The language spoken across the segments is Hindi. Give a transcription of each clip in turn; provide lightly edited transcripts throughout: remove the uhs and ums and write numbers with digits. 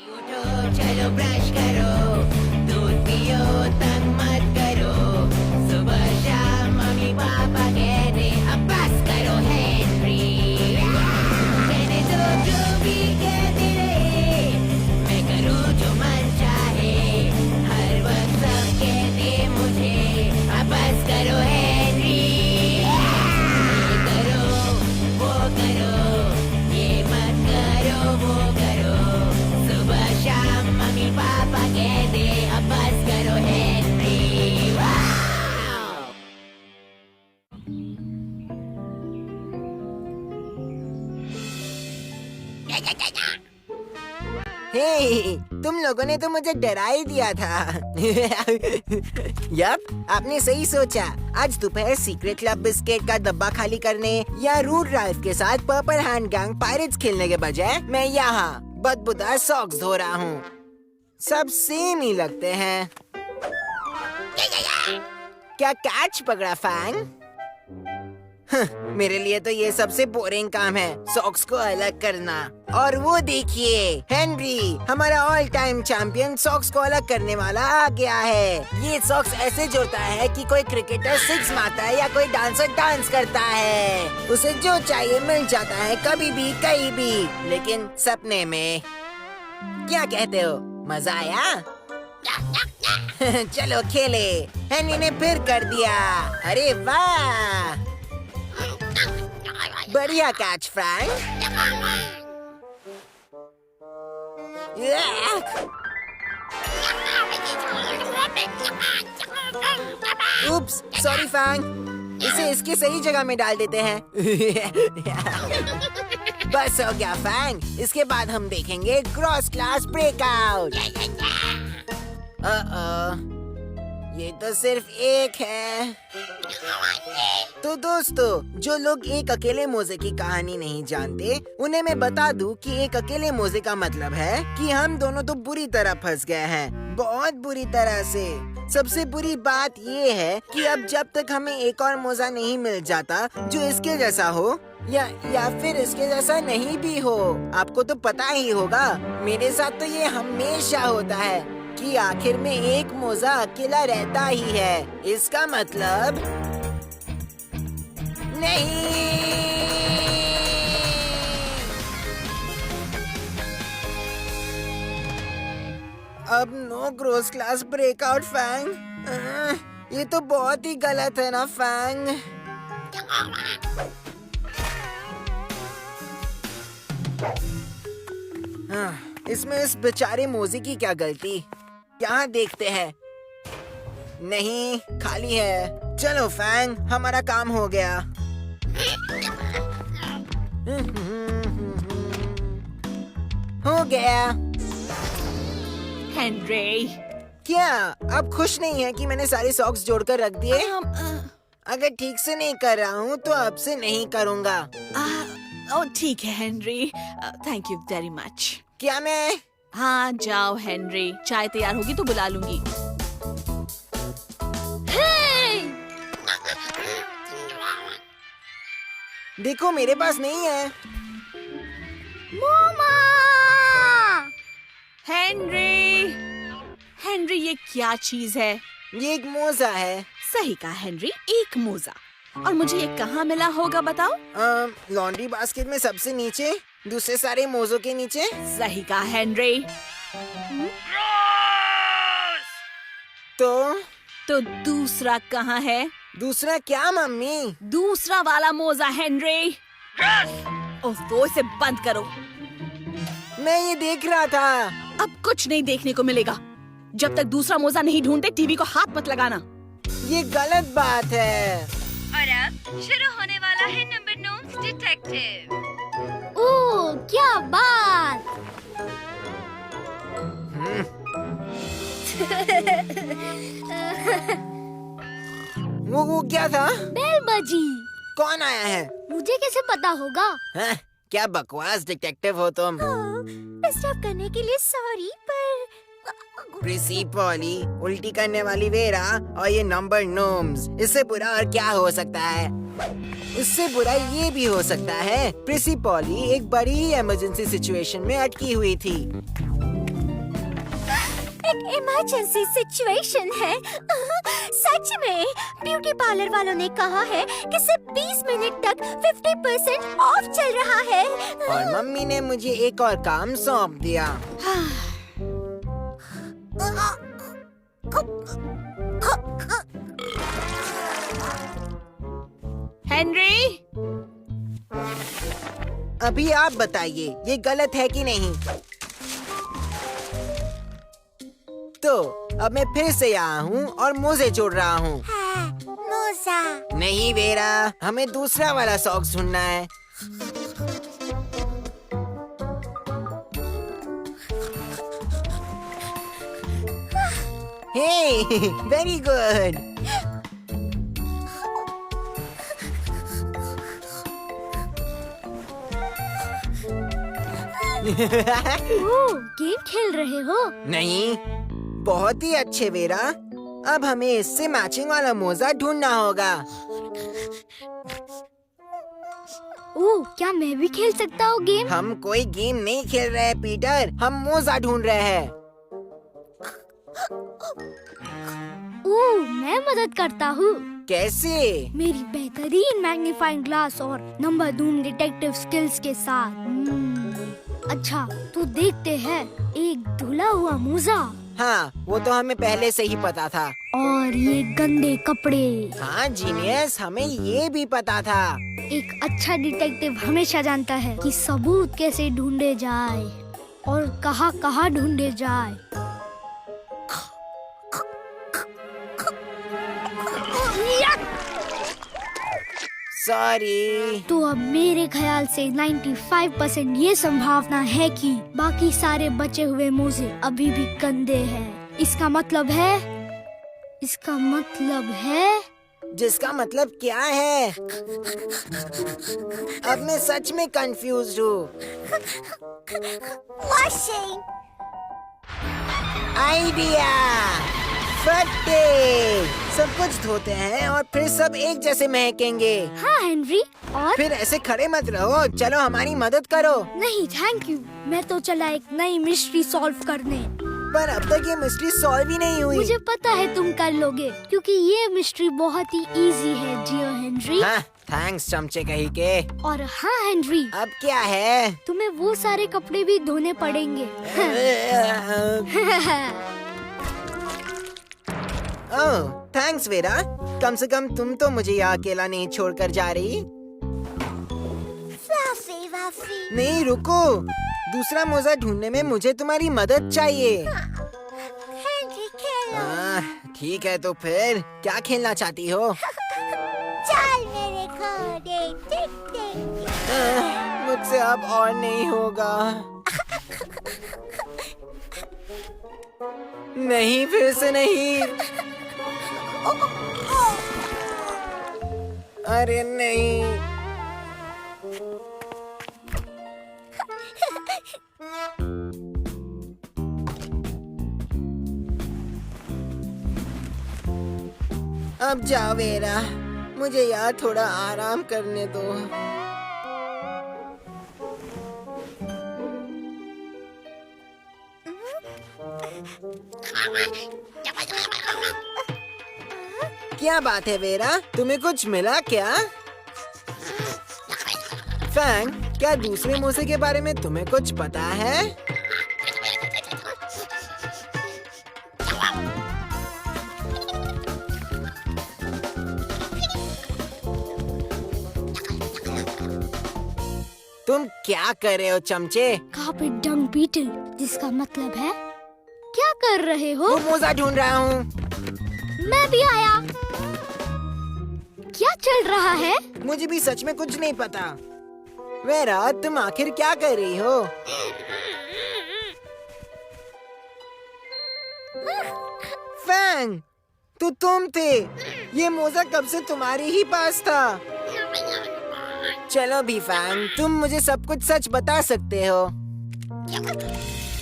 उठो चलो ब्रश करो, दूध पियो तंग मत करो, सुबह शाम मम्मी पापा कहते अब बस करो हेनरी, कहने दो जो भी कहते रहे, मैं करूँ जो मन चाहे, हर वक्त सब कहते मुझे अब बस करो हेनरी, ये करो वो करो, ये मत करो वो करो, सुबह शाम मम्मी पापा कहते अब बस करो हेनरी। वाव! हे, तुम लोगों ने तो मुझे डरा ही दिया था। यप, आपने सही सोचा। आज दोपहर सीक्रेट क्लब बिस्किट का डब्बा खाली करने या रूट राल्फ के साथ पर्पल हैंड गैंग पायरेट्स खेलने के बजाय मैं यहाँ बदबूदार सॉक्स धो रहा हूँ। सब सेम ही लगते हैं। क्या कैच पकड़ा फैंग? मेरे लिए तो ये सबसे बोरिंग काम है, सॉक्स को अलग करना। और वो देखिए, हेनरी, हमारा ऑल टाइम चैंपियन सॉक्स को अलग करने वाला आ गया है। ये सॉक्स ऐसे जोड़ता है कि कोई क्रिकेटर सिक्स मारता है या कोई डांसर डांस करता है। उसे जो चाहिए मिल जाता है, कभी भी कहीं भी, लेकिन सपने में। क्या कहते हो, मजा आया? चलो खेले। हेनरी ने फिर कर दिया। अरे वाह, बढ़िया कैच फ्रैंक। उप्स, सॉरी फैंग। इसे इसकी सही जगह में डाल देते हैं। बस हो गया फैंग। इसके बाद हम देखेंगे क्रॉस क्लास ब्रेकआउट। ये तो सिर्फ एक है। तो दोस्तों, जो लोग एक अकेले मोजे की कहानी नहीं जानते, उन्हें मैं बता दूं कि एक अकेले मोजे का मतलब है कि हम दोनों तो बुरी तरह फंस गए हैं, बहुत बुरी तरह से। सबसे बुरी बात ये है कि अब जब तक हमें एक और मोजा नहीं मिल जाता जो इसके जैसा हो या फिर इसके जैसा नहीं भी हो। आपको तो पता ही होगा, मेरे साथ तो ये हमेशा होता है कि आखिर में एक मोजा अकेला रहता ही है। इसका मतलब नहीं। अब no cross class breakout fang. ये तो बहुत ही गलत है ना फैंग। इसमें इस बेचारे मोजी की क्या गलती? यहाँ देखते हैं। नहीं, खाली है। चलो फैंग, हमारा काम हो गया। हो गया। हेनरी, क्या आप खुश नहीं है कि मैंने सारे सॉक्स जोड़कर रख दिए? अगर ठीक से नहीं कर रहा हूँ तो अब से नहीं करूँगा। ठीक है Henry, thank you very much. क्या मैं? हाँ जाओ हेनरी, चाय तैयार होगी तो बुला लूंगी। देखो मेरे पास नहीं है। मोमा! हेनरी, हेनरी ये क्या चीज है? ये एक मोजा है। सही कहा हेनरी, एक मोजा। और मुझे ये कहाँ मिला होगा बताओ? लॉन्ड्री बास्केट में सबसे नीचे, दूसरे सारे मोजों के नीचे। सही कहा हेनरी। तो दूसरा कहाँ है? दूसरा क्या मम्मी? दूसरा वाला मोजा हेनरी। तो इसे बंद करो। मैं ये देख रहा था। अब कुछ नहीं देखने को मिलेगा। जब तक दूसरा मोजा नहीं ढूंढते टीवी को हाथ मत लगाना। ये गलत बात है। और अब शुरू होने वाला है नंबर 9 डिटेक्टिव। ओह क्या बात। वो क्या था? बेल बजी। कौन आया है? मुझे कैसे पता होगा? हाँ, क्या बकवास डिटेक्टिव हो तुम। डिस्टर्ब करने के लिए सॉरी, पर प्रिसी पॉली, उल्टी करने वाली वेरा और ये नंबर नोम्स। इससे बुरा और क्या हो सकता है? इससे बुरा ये भी हो सकता है, प्रिसी पॉली एक बड़ी ही इमरजेंसी सिचुएशन में अटकी हुई थी। एक इमरजेंसी सिचुएशन है। सच में ब्यूटी पार्लर वालों ने कहा है कि सिर्फ 20 मिनट तक 50% ऑफ चल रहा है। और मम्मी ने मुझे एक और काम सौंप दिया। हेनरी, अभी आप बताइए, ये गलत है कि नहीं? तो अब मैं फिर से यहाँ हूँ और मोजे जोड़ रहा हूँ। मोजा। नहीं वेरा, हमें दूसरा वाला सॉक्स ढूंढना है। हे, वेरी गुड। गेम खेल रहे हो? नहीं, बहुत ही अच्छे वेरा। अब हमें इससे मैचिंग वाला मोजा ढूंढना होगा। क्या मैं भी खेल सकता हूँ गेम? हम कोई गेम नहीं खेल रहे हैं पीटर, हम मोजा ढूंढ रहे हैं। मैं मदद करता हूँ। कैसे? मेरी बेहतरीन मैग्नीफाइंग ग्लास और नंबर धूम डिटेक्टिव स्किल्स के साथ। अच्छा, तो देखते हैं। एक धुला हुआ मोजा। हाँ, वो तो हमें पहले से ही पता था। और ये गंदे कपड़े। हाँ जीनियस, हमें ये भी पता था। एक अच्छा डिटेक्टिव हमेशा जानता है कि सबूत कैसे ढूंढे जाए और कहाँ ढूंढे जाए। सॉरी। तो अब मेरे ख्याल से 95% ये संभावना है कि बाकी सारे बचे हुए मोजे अभी भी गंदे हैं। इसका मतलब है जिसका मतलब क्या है? अब मैं सच में कंफ्यूज हूँ। Washing idea! फट्टे! सब कुछ धोते हैं और फिर सब एक जैसे महकेंगे। हाँ हेनरी, और फिर ऐसे खड़े मत रहो, चलो हमारी मदद करो। नहीं थैंक यू, मैं तो चला एक नई मिस्ट्री सॉल्व करने। पर अब तक ये मिस्ट्री सॉल्व ही नहीं हुई। मुझे पता है तुम कर लोगे, क्योंकि ये मिस्ट्री बहुत ही इजी है डियर हेनरी। हाँ, थैंक्स चमचे कहीं के। और हाँ हेनरी, अब क्या है? तुम्हें वो सारे कपड़े भी धोने पड़ेंगे। ओह, थैंक्स वेरा। कम से कम तुम तो मुझे यहाँ अकेला नहीं छोड़कर जा रही। नहीं रुको, दूसरा मोजा ढूंढने में मुझे तुम्हारी मदद चाहिए। ठीक है, तो फिर क्या खेलना चाहती हो? चल मेरे घोड़े, मुझसे अब और नहीं होगा। नहीं, फिर से नहीं। अरे नहीं। अब जाओ वेरा, मुझे यार थोड़ा आराम करने दो। क्या बात है वेरा, तुम्हें कुछ मिला क्या? फैंग, क्या दूसरे मोजे के बारे में तुम्हें कुछ पता है? तुम क्या कर रहे हो चमचे? कार्पेट डंग बीटल, जिसका मतलब है क्या कर रहे हो? वो मोजा ढूंढ रहा हूँ। मैं भी आया। क्या चल रहा है? मुझे भी सच में कुछ नहीं पता। वेरा, तुम आखिर क्या कर रही हो? फैंग, तो तुम थे। ये मोजा कब से तुम्हारे ही पास था। चलो भी फैंग, तुम मुझे सब कुछ सच बता सकते हो।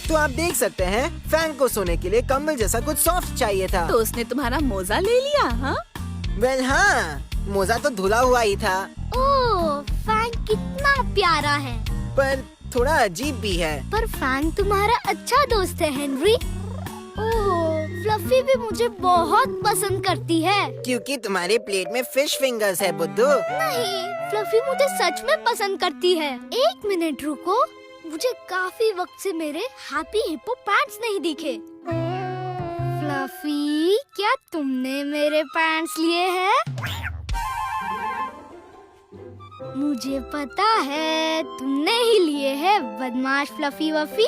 तो आप देख सकते हैं, फैंग को सोने के लिए कंबल जैसा कुछ सॉफ्ट चाहिए था। तो उसने तुम्हारा मोजा ले लिया? हाँ, वेल हाँ, मोजा तो धुला हुआ ही था। ओह, फैंग कितना प्यारा है। पर थोड़ा अजीब भी है। पर फैंग तुम्हारा अच्छा दोस्त है हेनरी। ओह, फ्लफी भी मुझे बहुत पसंद करती है। क्योंकि तुम्हारे प्लेट में फिश फिंगर्स है बुद्धू। नहीं, फ्लफी मुझे सच में पसंद करती है। 1 मिनट रुको, मुझे काफी वक्त से मेरे हैप्पी हिप्पो पैंट्स नहीं दिखे। फ्लफी, क्या तुमने मेरे पैंट्स लिए हैं? मुझे पता है तुमने ही लिए हैं, बदमाश फ्लफी वफी।